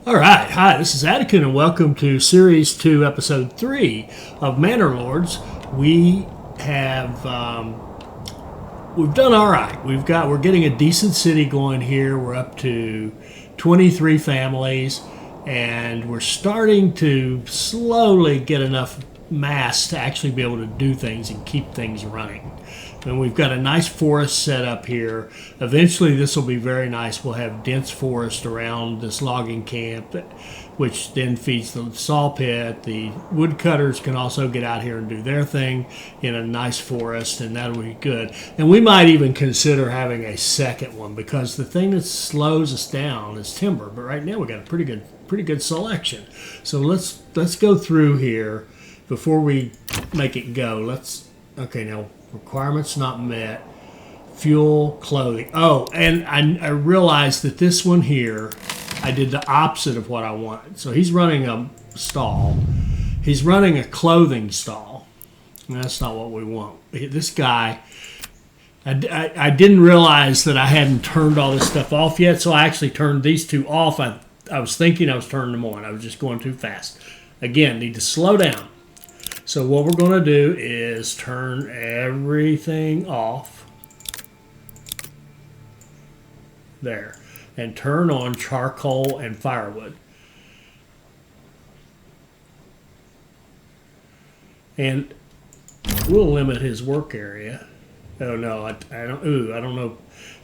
All right, hi, this is Atticus, and welcome to Series 2, Episode 3 of Manor Lords. We have, we've done all right. We're getting a decent city going here. We're up to 23 families, and we're starting to slowly get enough mass to actually be able to do things and keep things running. And we've got a nice forest set up here. Eventually, this will be very nice. We'll have dense forest around this logging camp, which then feeds the saw pit. The woodcutters can also get out here and do their thing in a nice forest, and that'll be good. And we might even consider having a second one, because the thing that slows us down is timber. But right now, we got a pretty good selection. So let's go through here before we make it go. Okay, now. Requirements not met. Fuel, clothing. Oh, and I realized that this one here, I did the opposite of what I wanted. So he's running a stall. He's running a clothing stall. And that's not what we want. This guy, I didn't realize that I hadn't turned all this stuff off yet, so I actually turned these two off. I was thinking I was turning them on. I was just going too fast. Again, need to slow down. So what we're going to do is turn everything off there and turn on charcoal and firewood. And we'll limit his work area. Oh no, I don't. I don't know.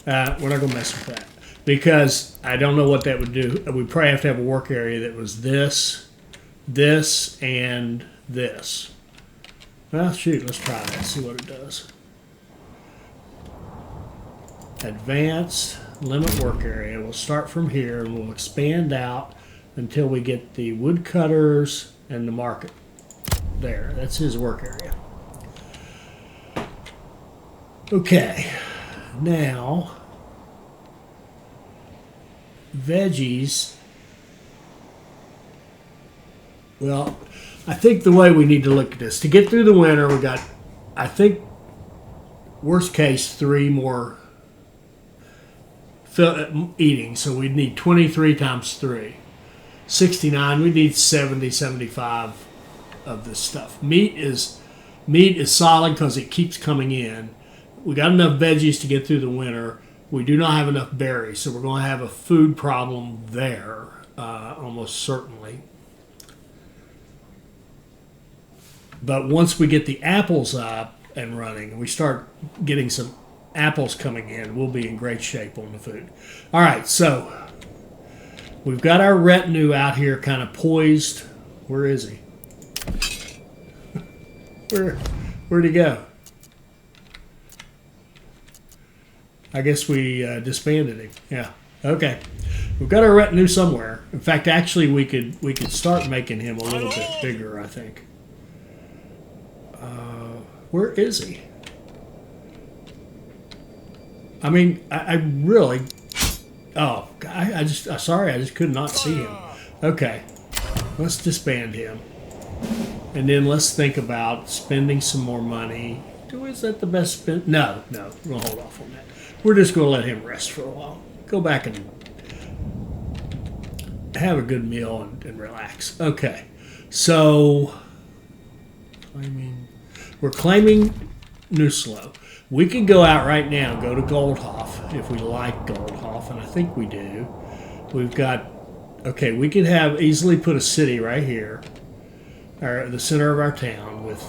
We're not going to mess with that because I don't know what that would do. We'd probably have to have a work area that was this, and this. Well, shoot, let's try that, see what it does. Advanced, limit work area. We'll start from here and we'll expand out until we get the woodcutters and the market. There, that's his work area. Okay, now, veggies. Well, I think the way we need to look at this, to get through the winter, we got, I think, worst case, 3 more eating. So we'd need 23 times 3. 69, we need 70, 75 of this stuff. Meat is solid because it keeps coming in. We got enough veggies to get through the winter. We do not have enough berries, so we're going to have a food problem there, almost certainly. But once we get the apples up and running, and we start getting some apples coming in, we'll be in great shape on the food. All right, so we've got our retinue out here kind of poised. Where is he? Where'd he go? I guess we disbanded him. Yeah. Okay. We've got our retinue somewhere. In fact, actually, we could start making him a little bit bigger, I think. Where is he? I mean, I really... Oh, I just could not see him. Okay, let's disband him. And then let's think about spending some more money. Is that the best spend? No, we're going to hold off on that. We're just going to let him rest for a while. Go back and have a good meal and relax. Okay, so... We're claiming Nuslo. We could go out right now and go to Goldhof if we like Goldhof, and I think we do. We've got, okay, we could have easily put a city right here, or the center of our town with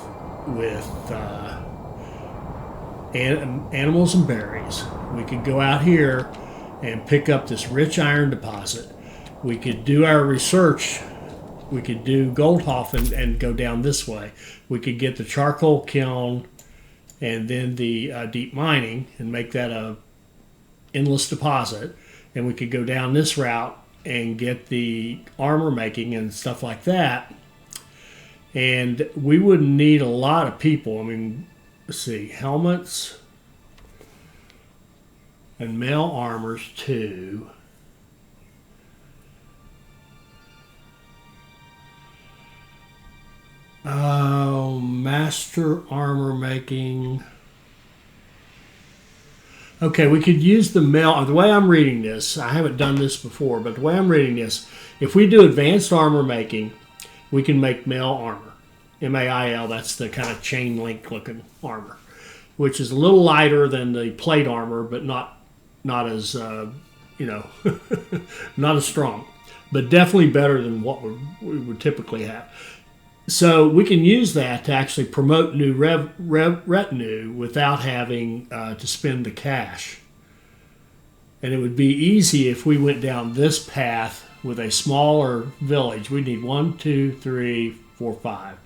animals and berries. We could go out here and pick up this rich iron deposit. We could do our research. We could do Goldhof and go down this way. We could get the charcoal kiln and then the deep mining and make that a endless deposit. And we could go down this route and get the armor making and stuff like that. And we wouldn't need a lot of people. I mean, let's see, helmets and mail armors too. Master armor making. Okay, we could use the mail. The way I'm reading this, I haven't done this before, but the way I'm reading this, if we do advanced armor making, we can make mail armor. MAIL, that's the kind of chain link looking armor, which is a little lighter than the plate armor, but not as, not as strong, but definitely better than what we would typically have. So we can use that to actually promote new retinue without having to spend the cash. And it would be easy if we went down this path with a smaller village. We'd need 1, 2, 3, 4, 5.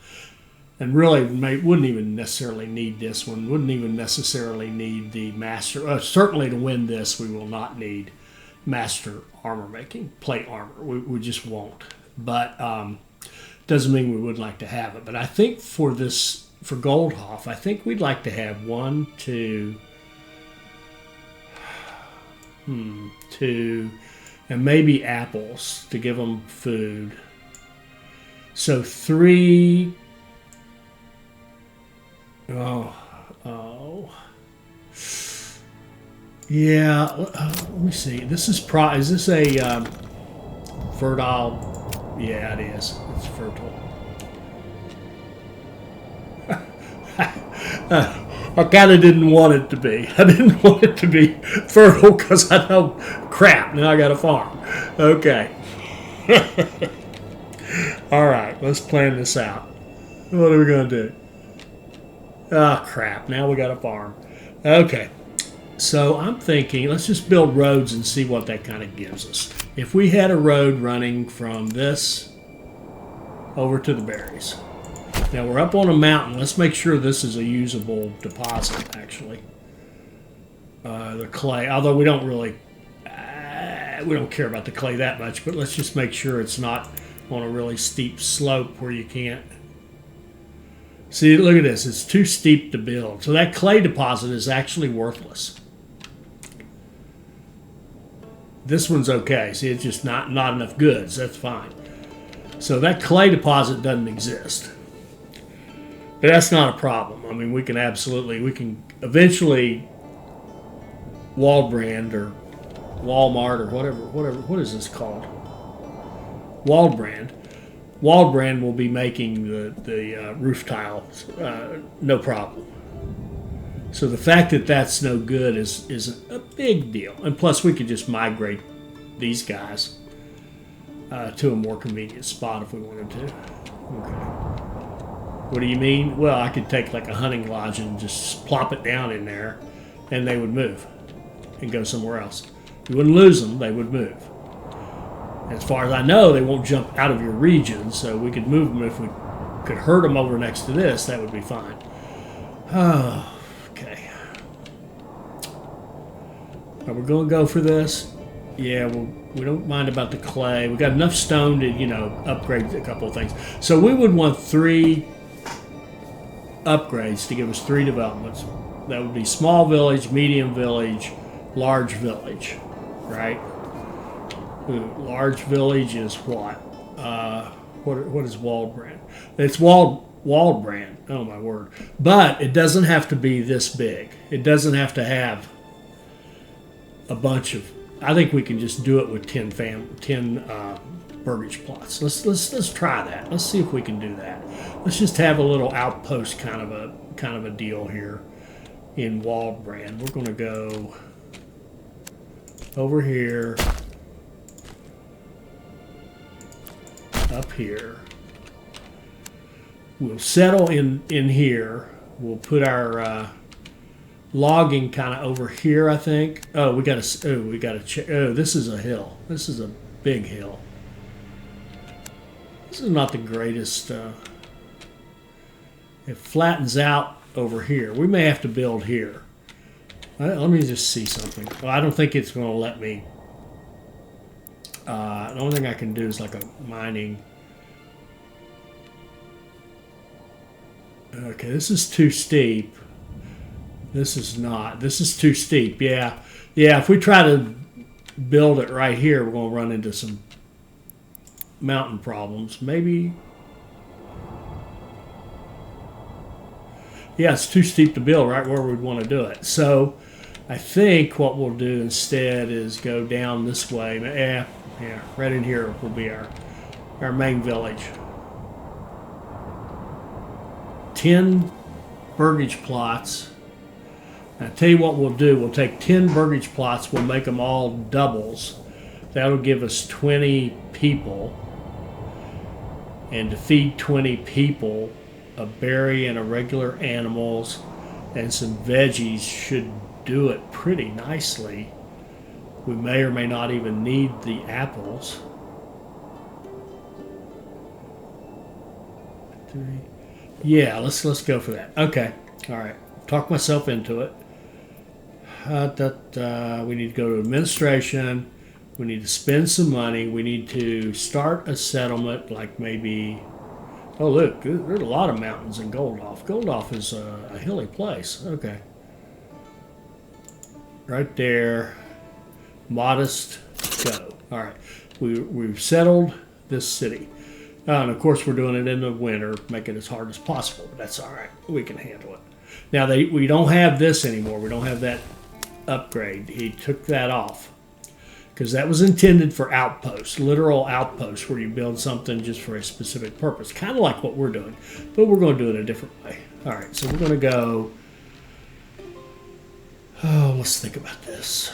And really wouldn't even necessarily need this one. Wouldn't even necessarily need the master. Certainly to win this, we will not need master armor making, plate armor. We just won't. But doesn't mean we would like to have it. But I think for Goldhoff, I think we'd like to have 1, 2, 2, and maybe apples to give them food. So 3. Yeah. Let me see. This is is this a fertile? Yeah, it is. It's fertile. I kind of didn't want it to be. I didn't want it to be fertile because I know, crap, now I got a farm. Okay. All right, let's plan this out. What are we going to do? Oh, crap, now we got a farm. Okay. So I'm thinking, let's just build roads and see what that kind of gives us. If we had a road running from this over to the berries. Now we're up on a mountain. Let's make sure this is a usable deposit, actually. The clay, although we don't really, we don't care about the clay that much, but let's just make sure it's not on a really steep slope where you can't. See, look at this. It's too steep to build. So that clay deposit is actually worthless. This one's okay. See, it's just not enough goods. That's fine. So that clay deposit doesn't exist. But that's not a problem. I mean, we can eventually Waldbrand or Walmart or whatever, what is this called? Waldbrand will be making the roof tiles, no problem. So the fact that that's no good is a big deal. And plus, we could just migrate these guys to a more convenient spot if we wanted to. Okay. What do you mean? Well, I could take like a hunting lodge and just plop it down in there, and they would move and go somewhere else. You wouldn't lose them; they would move. As far as I know, they won't jump out of your region, so we could move them if we could herd them over next to this. That would be fine. Oh, okay. Are we going to go for this? Yeah, we don't mind about the clay. We got enough stone to, upgrade a couple of things. So we would want 3 upgrades to give us 3 developments. That would be small village, medium village, large village, right? Large village is what? What is Waldbrand? It's Waldbrand. Oh my word! But it doesn't have to be this big. It doesn't have to have a bunch of. I think we can just do it with 10 burgage plots. Let's try that. Let's see if we can do that. Let's just have a little outpost kind of a deal here in Waldbrand. We're going to go over here, up here. We'll settle in here. We'll put our logging kind of over here, I think. Oh, we got to. Oh, this is a hill. This is a big hill. This is not the greatest. It flattens out over here. We may have to build here. Let me just see something. Well, I don't think it's going to let me. The only thing I can do is like a mining. Okay, this is too steep. This is not. This is too steep. Yeah. If we try to build it right here, we're going to run into some mountain problems. Maybe. Yeah, it's too steep to build right where we'd want to do it. So I think what we'll do instead is go down this way. Yeah, right in here will be our main village. 10 burgage plots. Now, I'll tell you what we'll do. We'll take 10 burgage plots. We'll make them all doubles. That'll give us 20 people. And to feed 20 people, a berry and a regular animals and some veggies should do it pretty nicely. We may or may not even need the apples. 3. Yeah, let's go for that. Okay, all right. Talk myself into it. We need to go to administration. We need to spend some money. We need to start a settlement, like maybe. Oh, look, there's a lot of mountains in Goldhof. Goldhof is a hilly place. Okay. Right there. Modest, go. All right. We've settled this city. And of course, we're doing it in the winter, make it as hard as possible, but that's all right. We can handle it. Now, we don't have this anymore. We don't have that upgrade. He took that off because that was intended for outposts, literal outposts where you build something just for a specific purpose, kind of like what we're doing, but we're going to do it a different way. All right, so we're going to go. Oh, let's think about this.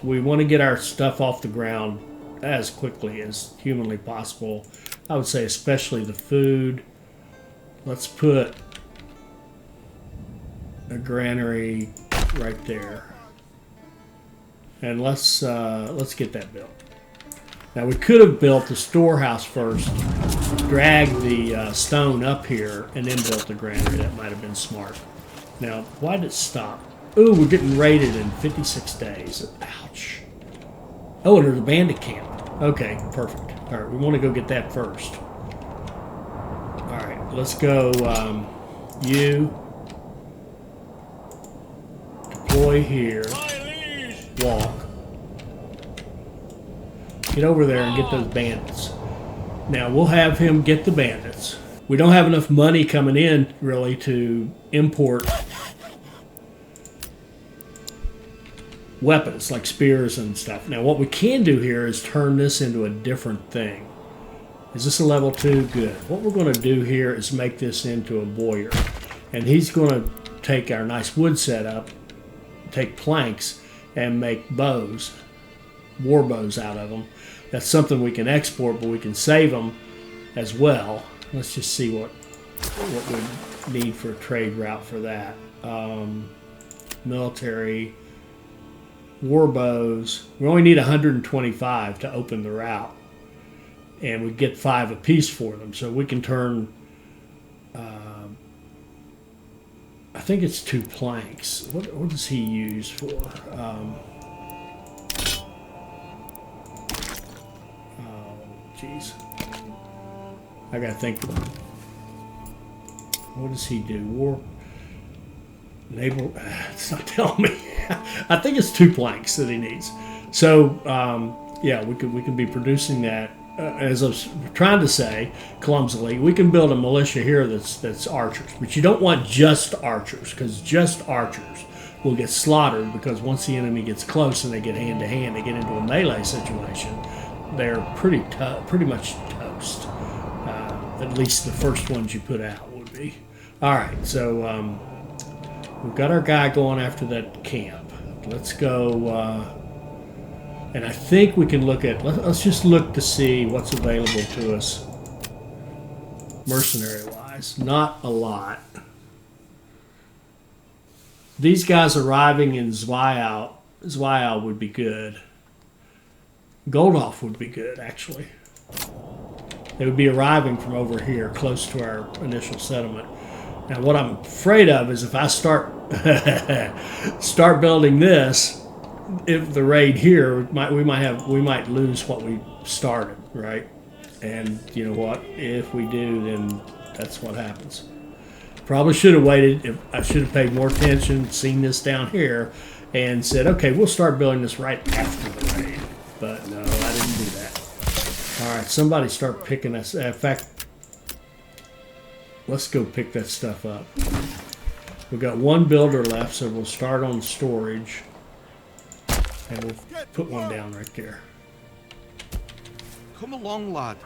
We want to get our stuff off the ground as quickly as humanly possible. I would say especially the food. Let's put a granary right there. And let's get that built. Now we could have built the storehouse first, dragged the stone up here, and then built the granary. That might have been smart. Now, why did it stop? Ooh, we're getting raided in 56 days. Ouch. Oh, and there's a bandit camp. Okay, perfect. All right, we want to go get that first. All right, let's go. You deploy here. Walk. Get over there and get those bandits. Now, we'll have him get the bandits. We don't have enough money coming in, really, to import weapons like spears and stuff. Now, what we can do here is turn this into a different thing. Is this a level 2? Good. What we're going to do here is make this into a boyer. And he's going to take our nice wood setup, take planks, and make bows, war bows out of them. That's something we can export, but we can save them as well. Let's just see what we need for a trade route for that. Military, war bows. We only need 125 to open the route, and we get 5 apiece for them. So we can turn. I think it's 2 planks. What does he use for? Oh, jeez. I gotta think. What does he do? War. Naval. It's not telling me. I think it's 2 planks that he needs. So yeah, we can be producing that. As I was trying to say clumsily, we can build a militia here that's archers, but you don't want just archers, because just archers will get slaughtered, because once the enemy gets close and they get hand to hand, they get into a melee situation, they're pretty much toast. At least the first ones you put out would be. All right, so we've got our guy going after that camp. Let's go. And I think we can look at, let's just look to see what's available to us mercenary-wise. Not a lot. These guys arriving in Zweil would be good. Goldhoff would be good, actually. They would be arriving from over here, close to our initial settlement. Now, what I'm afraid of is if I start building this, if the raid here, we might lose what we started, right? And you know what? If we do, then that's what happens. Probably should have waited. I should have paid more attention, seen this down here, and said, okay, we'll start building this right after the raid. But no, I didn't do that. All right, somebody start picking us. In fact, let's go pick that stuff up. We've got one builder left, so we'll start on storage. And we'll put one down right there. Come along, lad.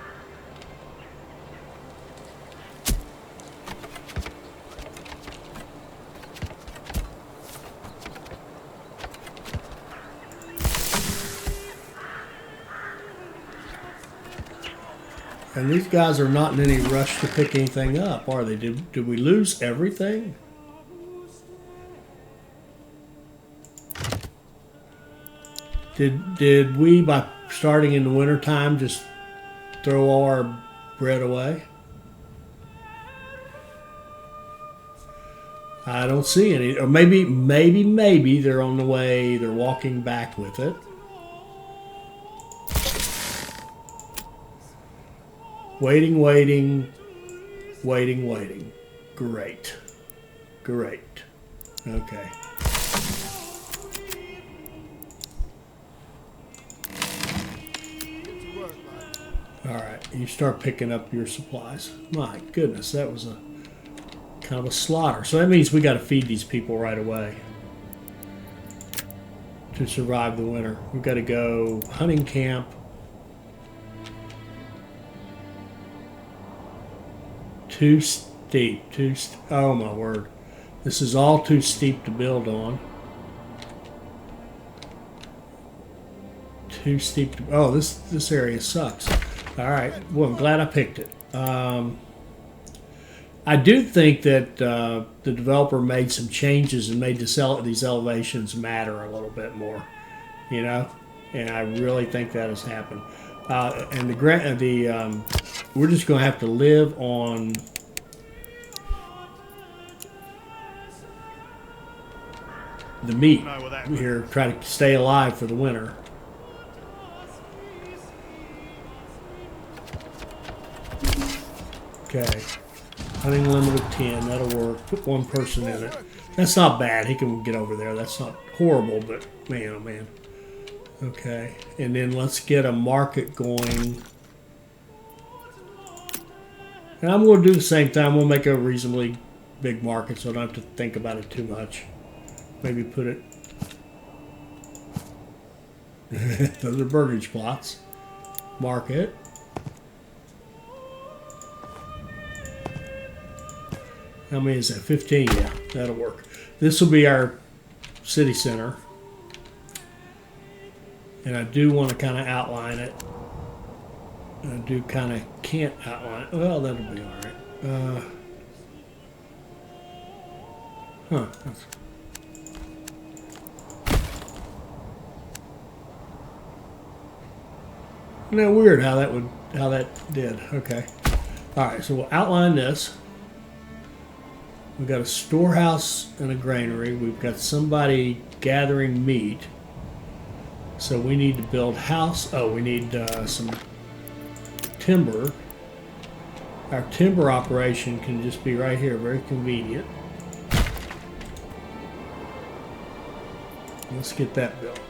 And these guys are not in any rush to pick anything up, are they? Did we lose everything? Did we, by starting in the wintertime, just throw all our bread away? I don't see any. Or maybe they're on the way, they're walking back with it. Waiting. Great. Okay. Alright, you start picking up your supplies. My goodness, that was a kind of a slaughter. So that means we got to feed these people right away to survive the winter. We've got to go hunting camp. Too steep. Oh my word. This is all too steep to build on. Too steep to... Oh, this area sucks. Alright, well, I'm glad I picked it. I do think that the developer made some changes and made these elevations matter a little bit more. You know? And I really think that has happened. And we're just going to have to live on the meat here, try to stay alive for the winter. Okay, hunting limit of 10, that'll work. Put one person in it. That's not bad, he can get over there. That's not horrible, but man, oh man. Okay, and then let's get a market going. And I'm going to do the same time. We'll make a reasonably big market so I don't have to think about it too much. Maybe put it... Those are burgage plots. Market. How many is that? 15? Yeah, that'll work. This will be our city center. And I do want to kind of outline it. I do kind of can't outline it. Well, that'll be all right. Isn't that weird how that did? Okay. All right. So we'll outline this. We've got a storehouse and a granary. We've got somebody gathering meat. So we need to build house. Oh, we need some timber. Our timber operation can just be right here, very convenient. Let's get that built.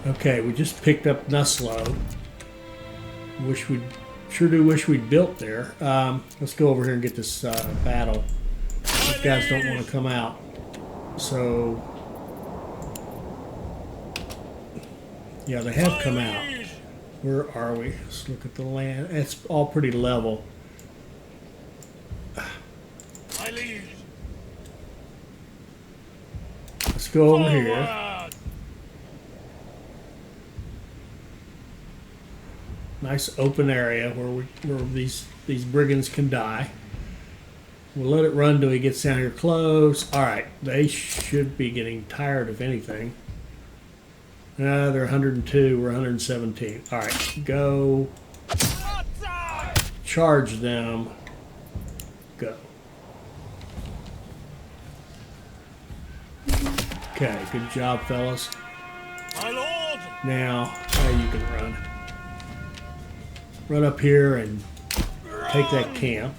Okay, we just picked up Nuslow. Sure do wish we'd built there. Let's go over here and get this battle. These guys don't want to come out. So, yeah, they have come out. Where are we? Let's look at the land. It's all pretty level. Let's go over here. Nice open area where these brigands can die. We'll let it run till he gets down here close. All right, they should be getting tired if anything. They're 102. We're 117. All right, go. Charge them. Go. Okay, good job, fellas. My lord. Now you can run. Run up here and take that camp.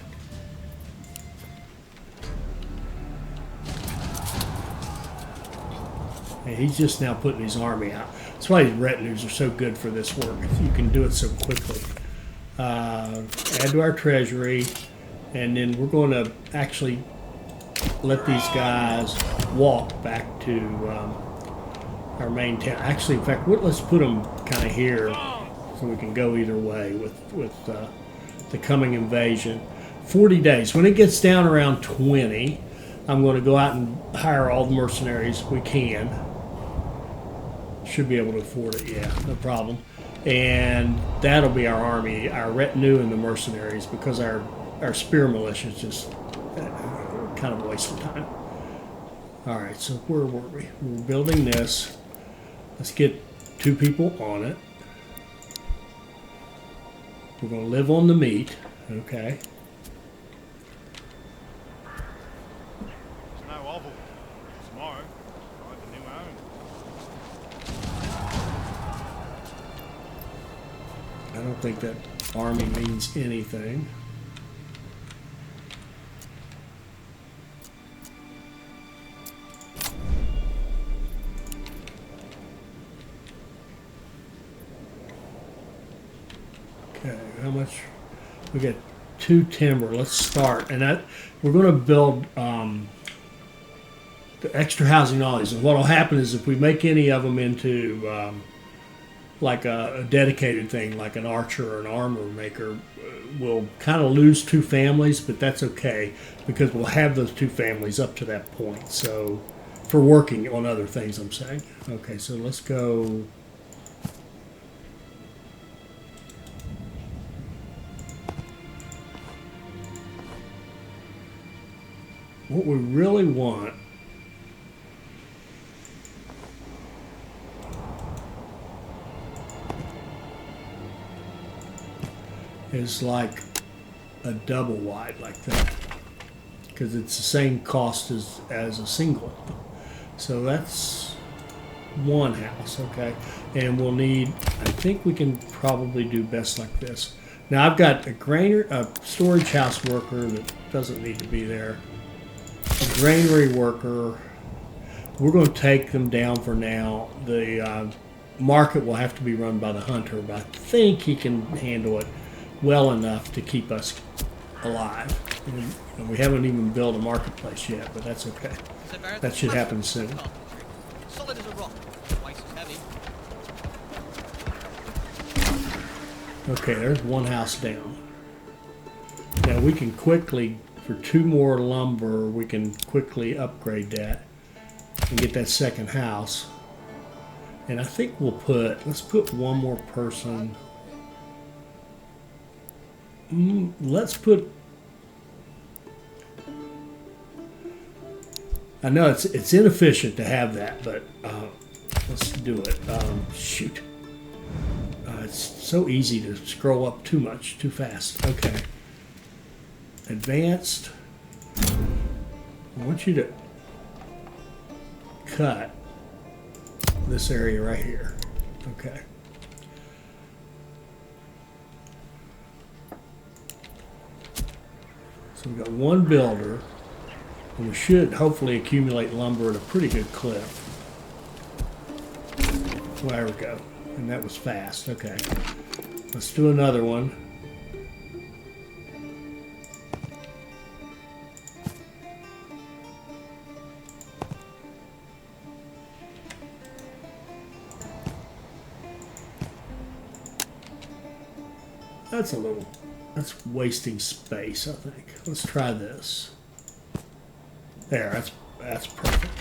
And he's just now putting his army out. That's why his retinues are so good for this work. You can do it so quickly. add to our treasury, and then we're going to actually let these guys walk back to our main town. Actually, in fact, let's put them kind of here so we can go either way with the coming invasion. 40 days. When it gets down around 20, I'm going to go out and hire all the mercenaries we can. Should be able to afford it, yeah, no problem. And that'll be our army, our retinue and the mercenaries, because our spear militia is just kind of a waste of time. All right, so where were we? We're building this. Let's get 2 people on it. We're going to live on the meat, okay. There's no oval. Tomorrow, find a new home. I don't think that army means anything. Okay, how much? We got 2 timber. Let's start, and we're going to build the extra housing on these. And what will happen is if we make any of them into like a dedicated thing, like an archer or an armor maker, we'll kind of lose 2 families, but that's okay because we'll have those 2 families up to that point. So for working on other things, I'm saying. Okay, so let's go. What we really want is like a double wide like that, because it's the same cost as a single. So that's 1 house, okay? And we'll need, I think we can probably do best like this. Now I've got a storage house worker that doesn't need to be there. A granary worker, we're going to take them down for now. The market will have to be run by the hunter, but I think he can handle it well enough to keep us alive. And we haven't even built a marketplace yet, but that's okay. That should happen soon. Solid as a rock, twice as heavy. Okay, there's 1 house down. Now we can quickly, for 2 more lumber, we can quickly upgrade that and get that second house. And I think let's put 1 more person. Let's put. I know it's inefficient to have that, but let's do it. Shoot. It's so easy to scroll up too fast. Okay. Advanced. I want you to cut this area right here. Okay. So we've got 1 builder, and we should hopefully accumulate lumber at a pretty good clip. Well, there we go. And that was fast. Okay. Let's do another one. That's wasting space, I think. Let's try this. There, that's perfect.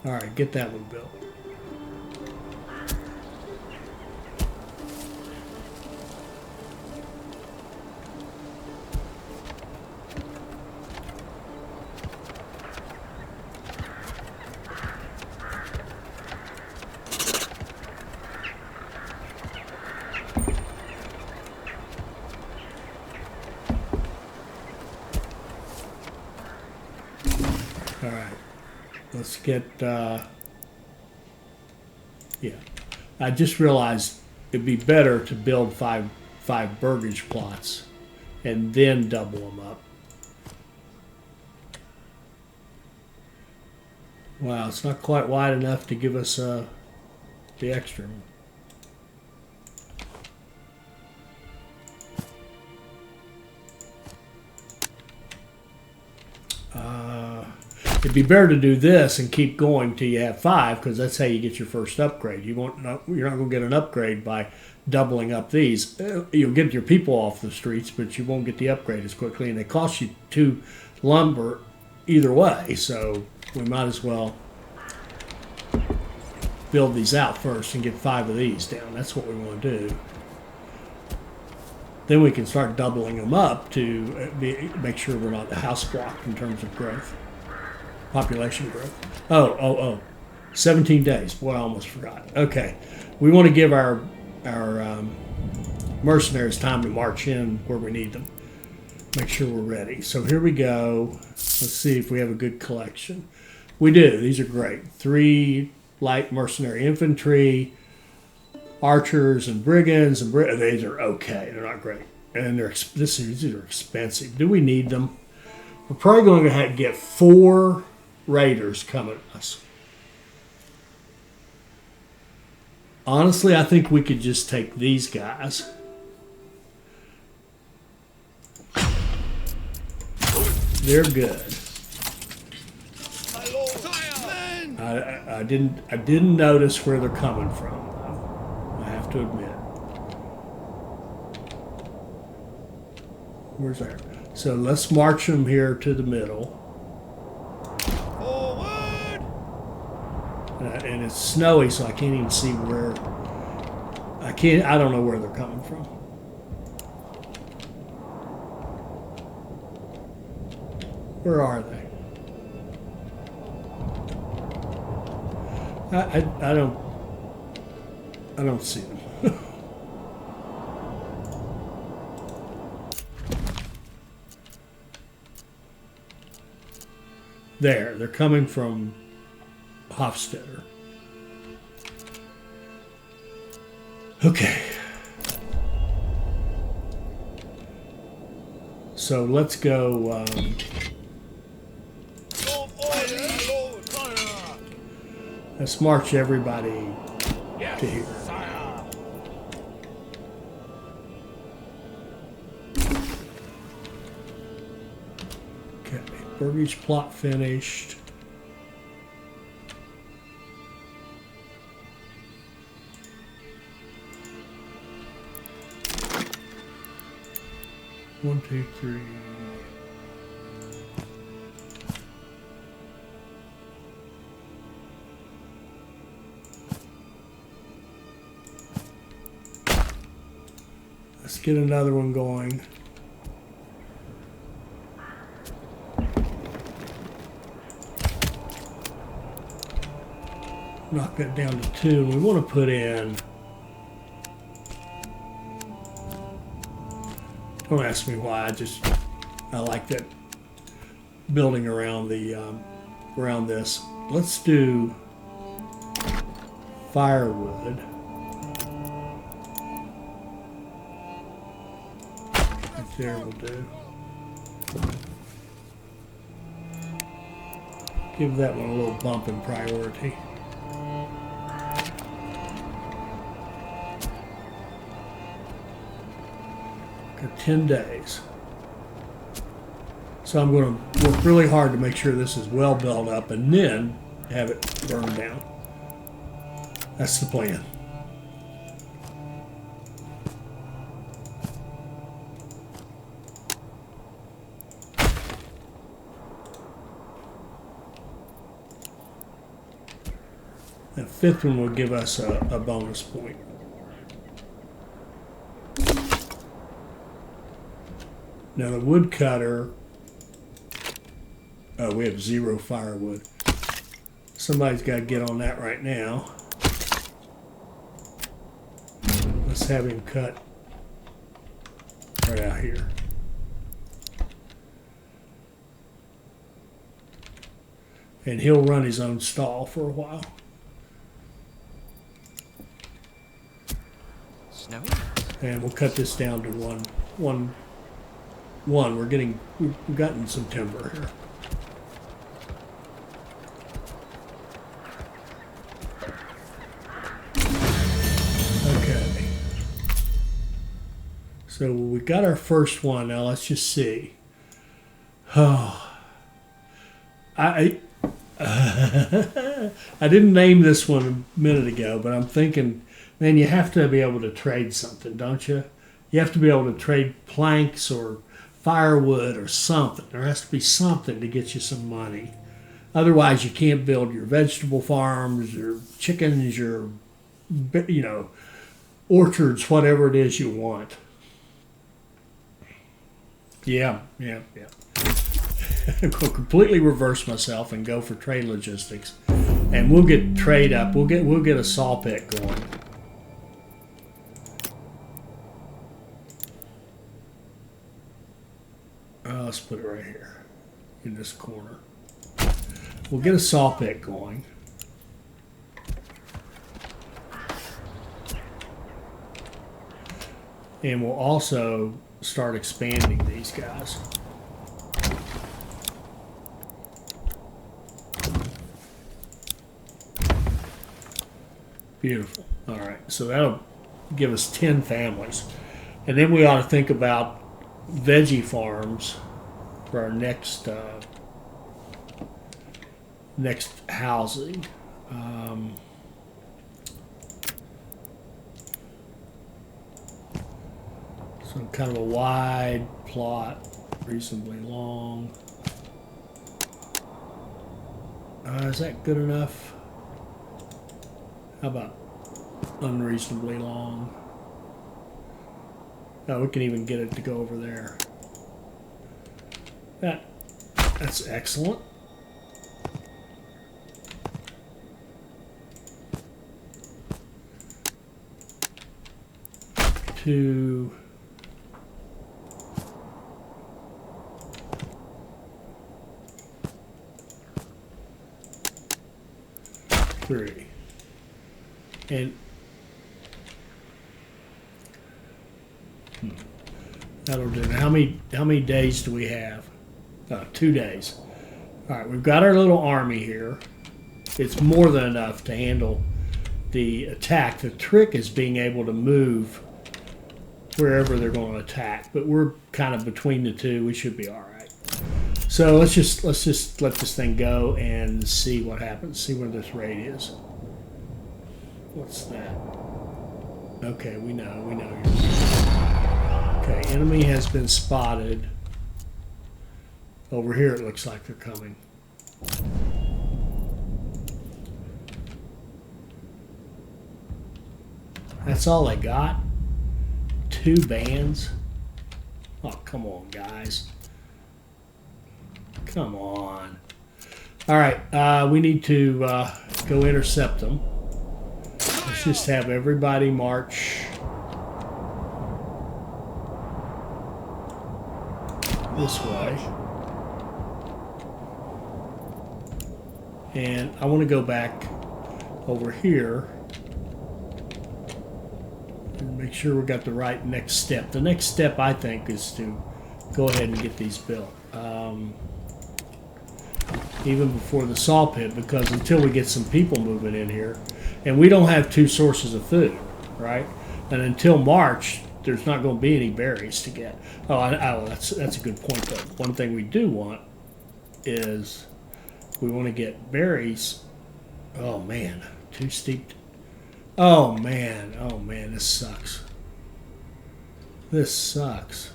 All right, get that one built. All right, let's get, yeah. I just realized it'd be better to build five burgage plots and then double them up. Wow, it's not quite wide enough to give us the extra one. It'd be better to do this and keep going till you have 5, because that's how you get your first upgrade. You're not going to get an upgrade by doubling up these. You'll get your people off the streets, but you won't get the upgrade as quickly, and they cost you 2 lumber either way. So we might as well build these out first and get 5 of these down. That's what we want to do. Then we can start doubling them up to make sure we're not house blocked in terms of growth, population growth. Oh. 17 days. Boy, I almost forgot. Okay. We want to give our mercenaries time to march in where we need them. Make sure we're ready. So here we go. Let's see if we have a good collection. We do. These are great. 3 light mercenary infantry, archers and brigands, and these are okay. They're not great, and these are expensive. Do we need them? We're probably going to get 4 raiders coming at us. Honestly, I think we could just take these guys. They're good. I didn't notice where they're coming from, though. I have to admit. Where's that? So let's march them here to the middle. Forward! And it's snowy, so I can't even see where. I don't know where they're coming from. Where are they? I don't see them. They're coming from Hofstetter. Okay. So let's go. Let's march everybody to here. Okay, Burgage plot finished. One, two, three. Let's get another one going. Knock that down to 2. We want to put in. Don't ask me why. I like that building around the around this. Let's do firewood. Right there will do. Give that one a little bump in priority. Got 10 days. So I'm going to work really hard to make sure this is well built up and then have it burned down. That's the plan. The 5th one will give us a bonus point. Now the woodcutter, we have 0 firewood. Somebody's got to get on that right now. Let's have him cut right out here. And he'll run his own stall for a while. Snowy? And we'll cut this down to one. We've gotten some timber here. Okay. So we got our first one. Now let's just see. Oh, I didn't name this one a minute ago, but I'm thinking, man, you have to be able to trade something, don't you? You have to be able to trade planks or firewood or something. There has to be something to get you some money. Otherwise, you can't build your vegetable farms, your chickens, your, orchards, whatever it is you want. Yeah. I'm going to completely reverse myself and go for trade logistics, and we'll get trade up. We'll get a saw pit going. Let's put it right here in this corner. We'll get a saw pit going. And we'll also start expanding these guys. Beautiful. All right, so that'll give us 10 families. And then we ought to think about veggie farms for our next housing. So kind of a wide plot, reasonably long. Is that good enough? How about unreasonably long? Oh, we can even get it to go over there. That's excellent. Two. Three. And that'll do. How many days do we have? 2 days. All right, we've got our little army here. It's more than enough to handle the attack. The trick is being able to move wherever they're going to attack. But we're kind of between the two. We should be all right. So let's just let this thing go and see what happens. See where this raid is. What's that? Okay, we know. Okay, enemy has been spotted. Over here it looks like they're coming. That's all I got? 2 bands? Oh, come on, guys. Come on. All right, we need to go intercept them. Let's just have everybody march this way. And I want to go back over here and make sure we got the right next step. The next step, I think, is to go ahead and get these built. Even before the saw pit, because until we get some people moving in here, and we don't have 2 sources of food, right? And until March, there's not going to be any berries to get. That's a good point, though. One thing we do want is we want to get berries. Oh man, too steep. Oh man, this sucks. This sucks.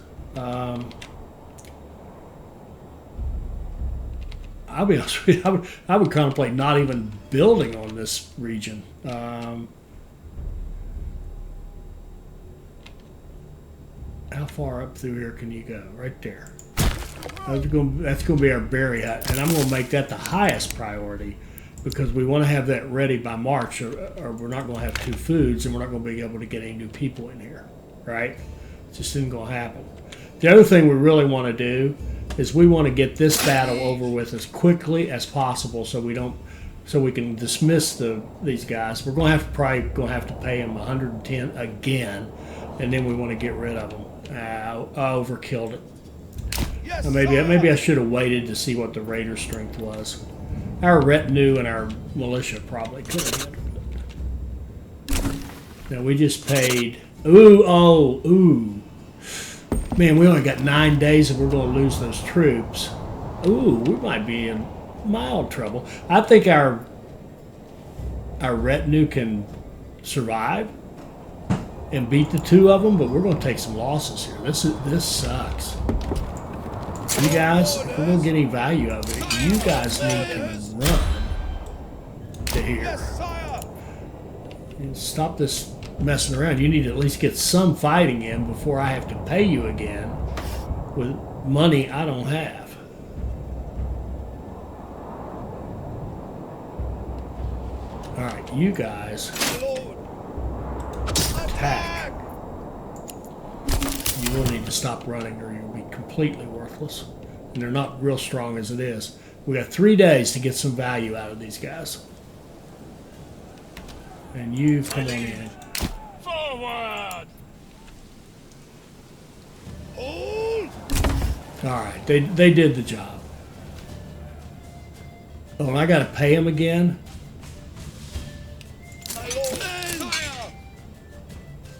I'll be honest with you, I would contemplate not even building on this region. How far up through here can you go? Right there. That's going to be our berry hut, and I'm going to make that the highest priority because we want to have that ready by March, or we're not going to have 2 foods, and we're not going to be able to get any new people in here, right? It just isn't going to happen. The other thing we really want to do is we want to get this battle over with as quickly as possible, so we can dismiss these guys. We're going to have to pay them 110 again, and then we want to get rid of them. I overkilled it. Yes, Maybe I should have waited to see what the raider strength was. Our retinue and our militia probably could have handled it. Now we just paid. Ooh. Man, we only got 9 days and we're going to lose those troops. Ooh, we might be in mild trouble. I think our retinue can survive and beat the two of them, but we're going to take some losses here. This sucks. You guys, if we're going to get any value out of it, you guys need to run to here. Yes, sire. And stop this messing around. You need to at least get some fighting in before I have to pay you again with money I don't have. All right, you guys Lord. attack. You will need to stop running or you'll be completely worthless. And they're not real strong as it is. We got 3 days to get some value out of these guys. And you've come on in. Forward. Hold. Alright, they did the job. Oh, and I gotta pay them again? My lord. Sire.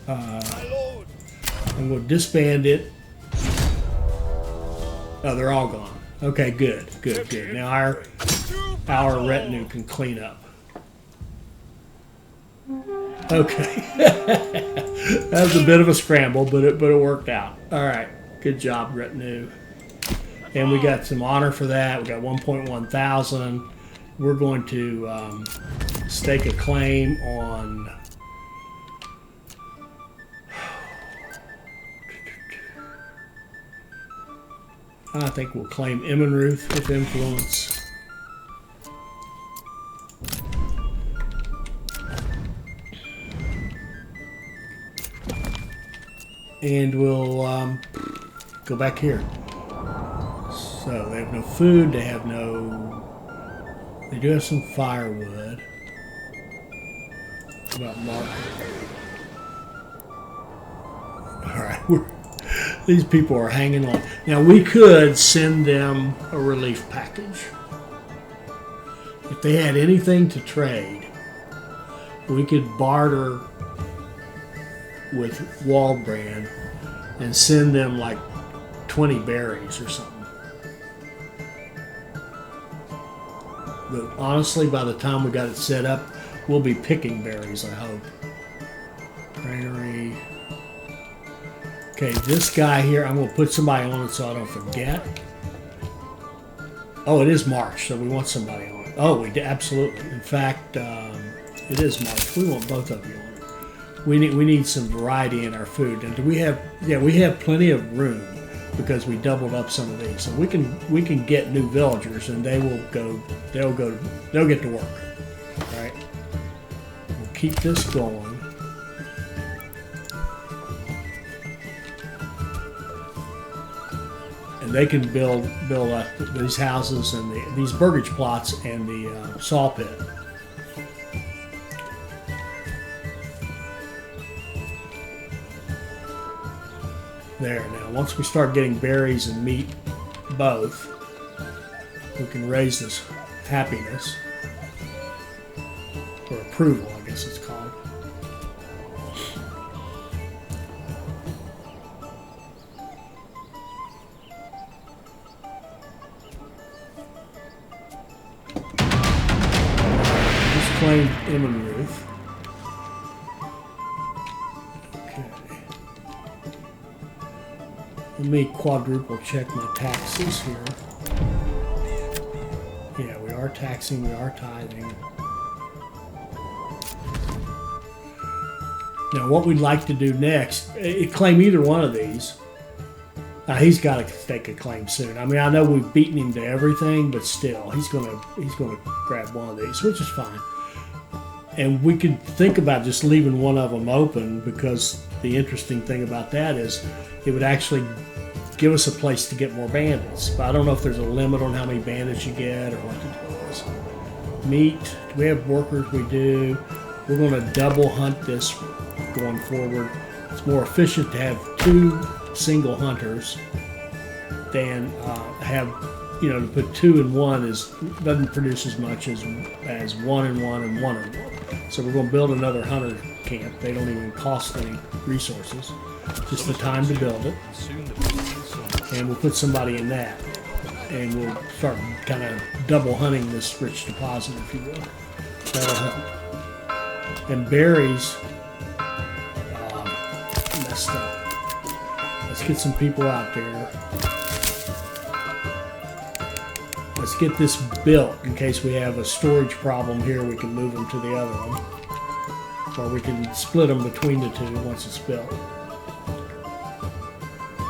My lord. I'm gonna disband it. Oh, they're all gone. Okay, good. Now our retinue can clean up. Okay. That was a bit of a scramble, but it worked out. Alright, good job, retinue. And we got some honor for that. We got 1.1 thousand. We're going to stake a claim on I think we'll claim Emmenruth with influence. And we'll go back here. So they have no food, they have no... They do have some firewood. What about market? Alright, these people are hanging on. Now we could send them a relief package. If they had anything to trade, we could barter with Waldbrand and send them like 20 berries or something. But honestly, by the time we got it set up, we'll be picking berries, I hope. Granary. Okay, this guy here, I'm going to put somebody on it so I don't forget. Oh, it is March, so we want somebody on it. Oh, we absolutely. In fact, it is March. We want both of you on it. We need some variety in our food. And do we have? Yeah, we have plenty of room because we doubled up some of these. So we can get new villagers, and they'll get to work. All right. We'll keep this going. And they can build up these houses and these burgage plots and the saw pit. There, now once we start getting berries and meat both, we can raise this happiness, or approval, I guess it's called. Claim Emmenruth. Okay. Let me quadruple check my taxes here. Yeah, we are taxing, we are tithing. Now, what we'd like to do next, claim either one of these. He's got to stake a claim soon. I mean, I know we've beaten him to everything, but still, he's gonna grab one of these, which is fine. And we could think about just leaving one of them open, because the interesting thing about that is it would actually give us a place to get more bandits. But I don't know if there's a limit on how many bandits you get or what the deal is. Meat, do we have workers? We do. We're going to double hunt this going forward. It's more efficient to have 2 single hunters than have, to put 2 in 1 doesn't produce as much as 1 in 1 and 1 in 1. So we're going to build another hunter camp. They don't even cost any resources. Just the time to build it. And we'll put somebody in that. and we'll start kind of double hunting this rich deposit, if you will. That'll help. And berries, messed up. Let's get some people out there. Let's get this built in case we have a storage problem here. We can move them to the other one, or we can split them between the two once it's built.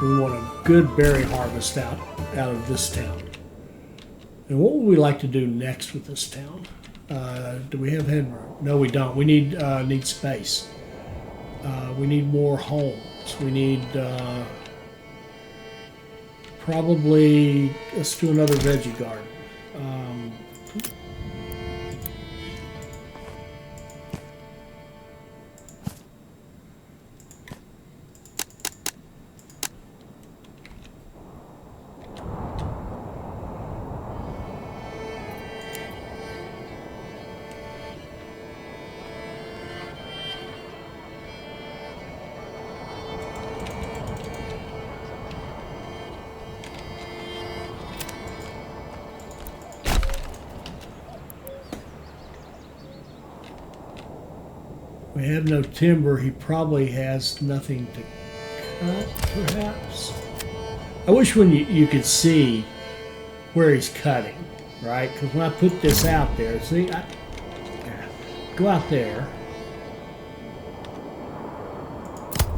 We want a good berry harvest out of this town. And what would we like to do next with this town? Do we have headroom? No, we don't. We need space. We need more homes. We need probably, let's do another veggie garden. We have no timber. He probably has nothing to cut, perhaps. I wish when you could see where he's cutting, right? Because when I put this out there, see, go out there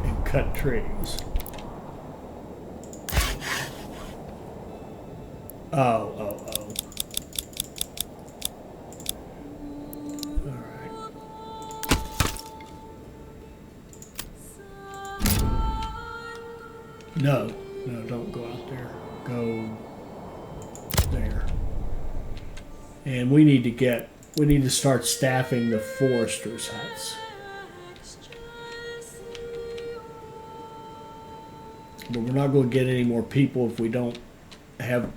and cut trees. Oh. No, don't go out there. Go there. And we need to start staffing the foresters' huts. But we're not going to get any more people if we don't have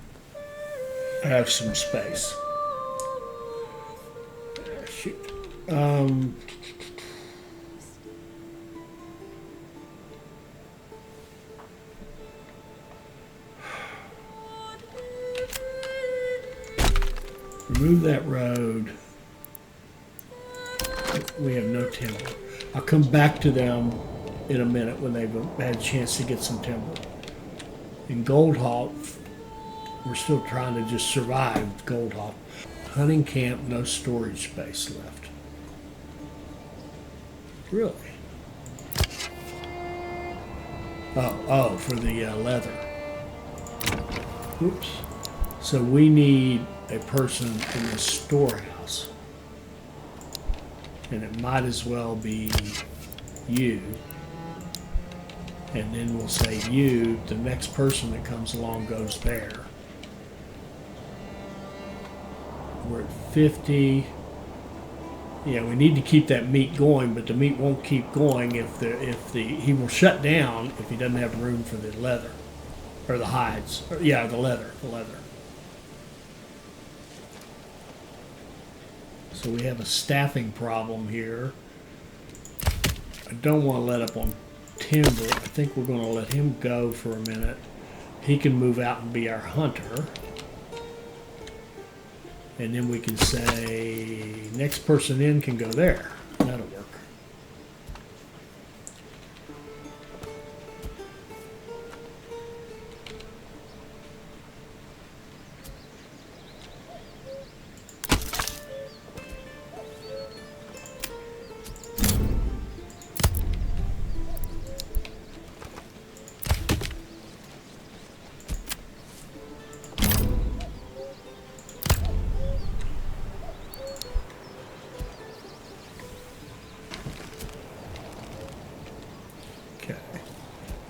some space. Shoot. Remove that road. We have no timber. I'll come back to them in a minute when they've had a chance to get some timber. In Goldhoff, we're still trying to just survive Goldhoff. Hunting camp, no storage space left. Really? Oh, for the leather. Oops. So we need a person in the storehouse. And it might as well be you. And then we'll say you, the next person that comes along goes there. We're at 50. Yeah, we need to keep that meat going, but the meat won't keep going he will shut down if he doesn't have room for the leather. Or the hides. Or, yeah, the leather. So we have a staffing problem here. I don't want to let up on timber. I think we're going to let him go for a minute. He can move out and be our hunter. And then we can say, next person in can go there. That'll work.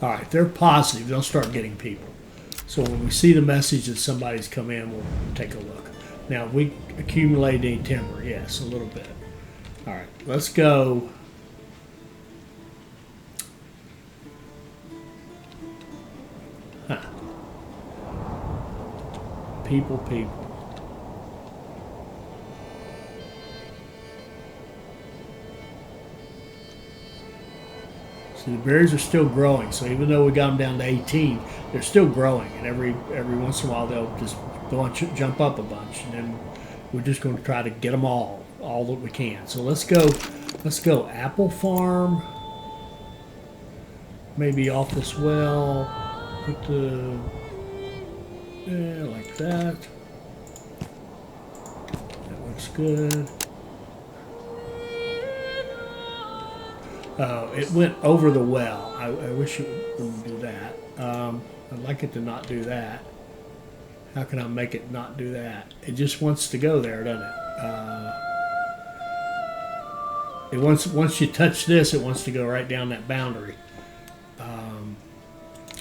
All right, they're positive. They'll start getting people. So when we see the message that somebody's come in, we'll take a look. Now, we accumulate any timber. Yes, a little bit. All right, let's go. People. So the berries are still growing. So even though we got them down to 18, they're still growing. And every once in a while they'll just jump up a bunch. And then we're just going to try to get them all that we can. So let's go apple farm. Maybe off this well. Put the like that. That looks good. It went over the well. I wish it wouldn't do that. I'd like it to not do that. How can I make it not do that? It just wants to go there, doesn't it? Once you touch this, it wants to go right down that boundary.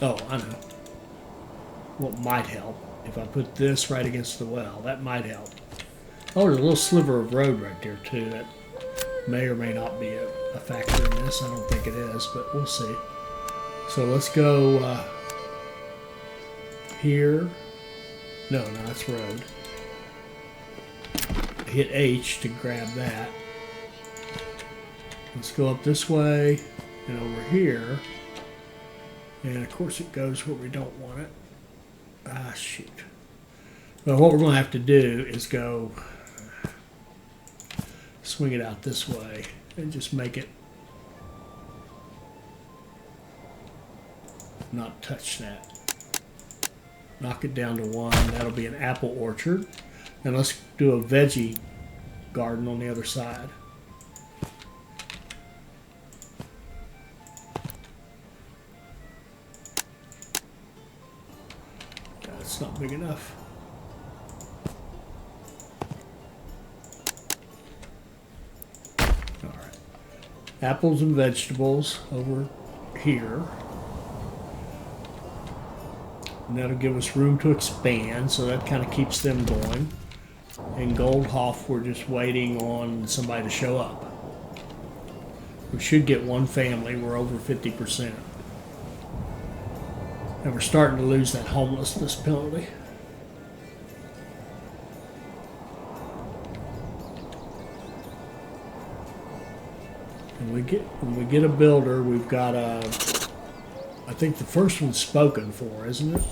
Oh, I know. What might help if I put this right against the well? That might help. Oh, there's a little sliver of road right there too. That may or may not be a factor in this. I don't think it is, but we'll see. So let's go here. No, that's road. Hit H to grab that. Let's go up this way and over here. And of course it goes where we don't want it. Ah, shoot. Well, what we're going to have to do is go swing it out this way and just make it not touch that. Knock it down to 1. That'll be an apple orchard. And let's do a veggie garden on the other side. That's not big enough. All right. Apples and vegetables over here. And that'll give us room to expand, so that kind of keeps them going. And Goldhoff, we're just waiting on somebody to show up. We should get one family. We're over 50%. And we're starting to lose that homelessness penalty. And when we get a builder, we've got a, I think the first one's spoken for, isn't it?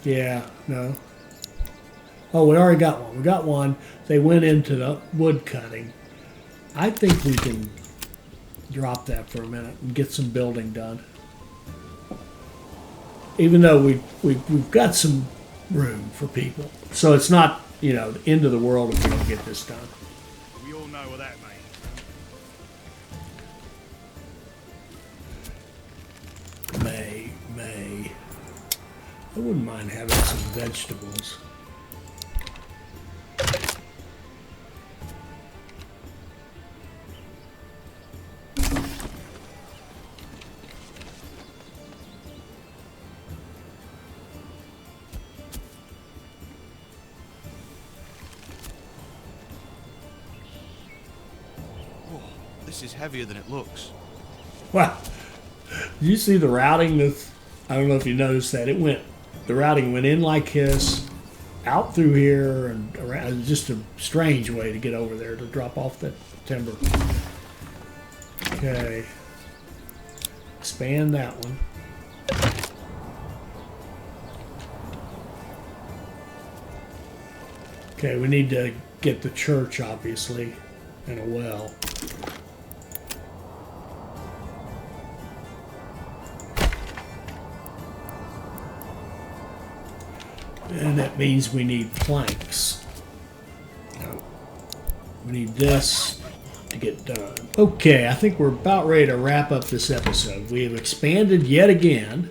Yeah, no. Oh, we already got one. We got one. They went into the wood cutting. I think we can drop that for a minute and get some building done. Even though we've got some room for people. So it's not, you know, the end of the world if we don't get this done. We all know what that means. May. I wouldn't mind having some vegetables. This is heavier than it looks. Wow. Did you see the routing? I don't know if you noticed that. The routing went in like this, out through here, and around. It was just a strange way to get over there to drop off that timber. Okay. Expand that one. Okay, we need to get the church, obviously, and a well. And that means we need planks. We need this to get done. Okay, I think we're about ready to wrap up this episode. We have expanded yet again.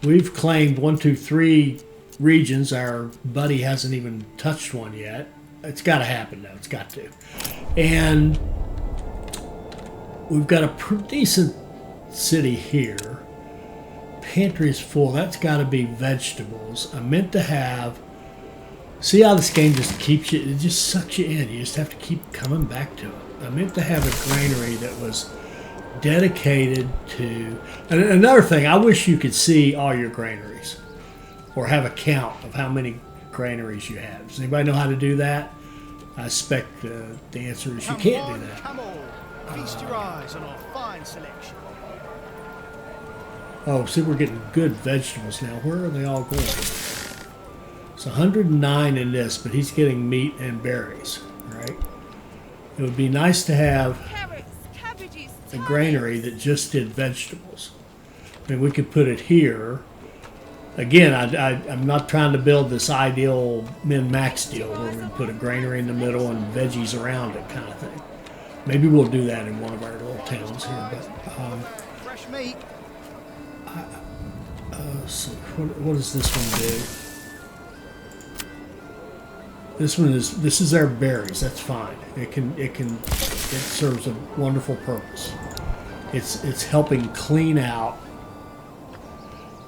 We've claimed 1, 2, 3 regions. Our buddy hasn't even touched one yet. It's got to happen though. It's got to. And we've got a pretty decent city here. Pantry is full. That's got to be vegetables. I meant to have. See how this game just keeps you. It just sucks you in. You just have to keep coming back to it. I meant to have a granary that was dedicated to. And another thing, I wish you could see all your granaries, or have a count of how many granaries you have. Does anybody know how to do that? I suspect the answer is you can't do that. Come on. Feast your eyes on our fine selection. Oh, see, we're getting good vegetables now. Where are they all going? It's 109 in this, but he's getting meat and berries, right? It would be nice to have Carrots, cabbages, a granary that just did vegetables. I mean, we could put it here. Again, I'm not trying to build this ideal min-max deal where we put a granary in the middle and veggies around it kind of thing. Maybe we'll do that in one of our little towns here. But Fresh meat. let's see, what does this one do? This is our berries. That's fine. It serves a wonderful purpose. It's helping clean out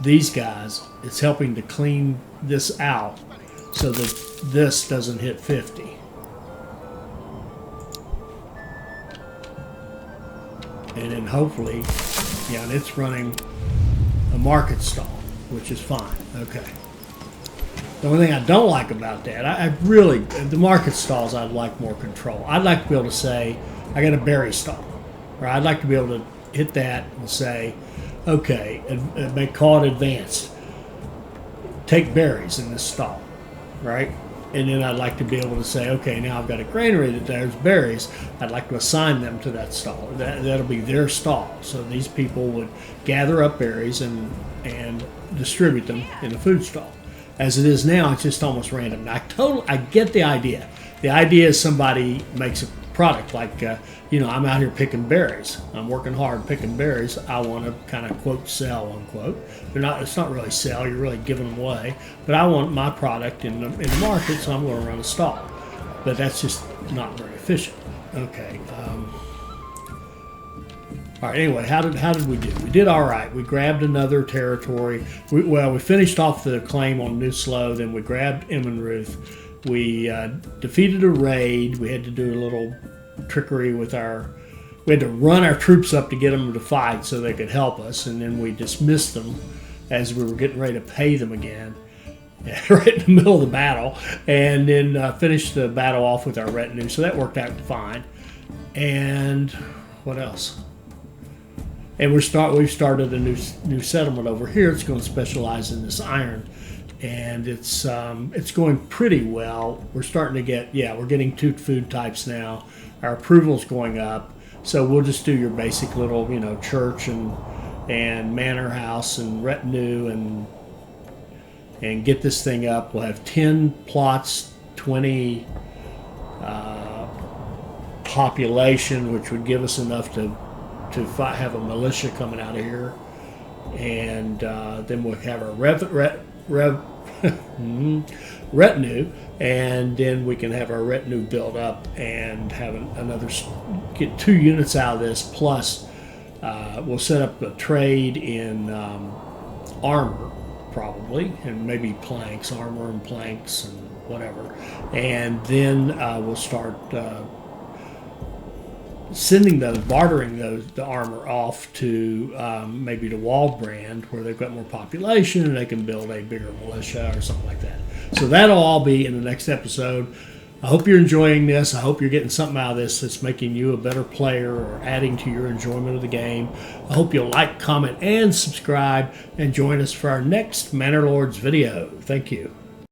these guys. It's helping to clean this out so that this doesn't hit 50. And then hopefully, yeah, and it's running a market stall, which is fine. Okay. The only thing I don't like about that, I really, the market stalls, I'd like more control. I'd like to be able to say, I got a berry stall. Or I'd like to be able to hit that and say, okay, and may call it advanced. Take berries in this stall, right? And then I'd like to be able to say, okay, now I've got a granary that there's berries. I'd like to assign them to that stall. That'll be their stall. So these people would gather up berries and distribute them in the food stall. As it is now, it's just almost random. Now, I get the idea. The idea is somebody makes a product like, I'm out here picking berries. I'm working hard picking berries. I want to kind of quote sell unquote. It's not really sell. You're really giving them away. But I want my product in the market, so I'm going to run a stall. But that's just not very efficient. Okay. All right. Anyway, how did we do? We did all right. We grabbed another territory. We finished off the claim on New Slow. Then we grabbed Emmenruth. We defeated a raid. We had to do a little trickery with we had to run our troops up to get them to fight so they could help us, and then we dismissed them as we were getting ready to pay them again, right in the middle of the battle, and then finished the battle off with our retinue. So that worked out fine. And what else? And we've started a new settlement over here. It's going to specialize in this iron. And it's going pretty well. We're starting to get, we're getting 2 food types now. Our approval's going up. So we'll just do your basic little, church and manor house and retinue and get this thing up. We'll have 10 plots, 20 population, which would give us enough to have a militia coming out of here. And then we'll have our retinue, and then we can have our retinue built up and have get 2 units out of this, plus we'll set up a trade in armor probably, and maybe planks, armor and planks and whatever, and then we'll start bartering the armor off to maybe to Wallbrand, where they've got more population and they can build a bigger militia or something like that. So that'll all be in the next episode. I hope you're enjoying this. I hope you're getting something out of this that's making you a better player or adding to your enjoyment of the game. I hope you'll like, comment, and subscribe, and join us for our next Manor Lords video. Thank you.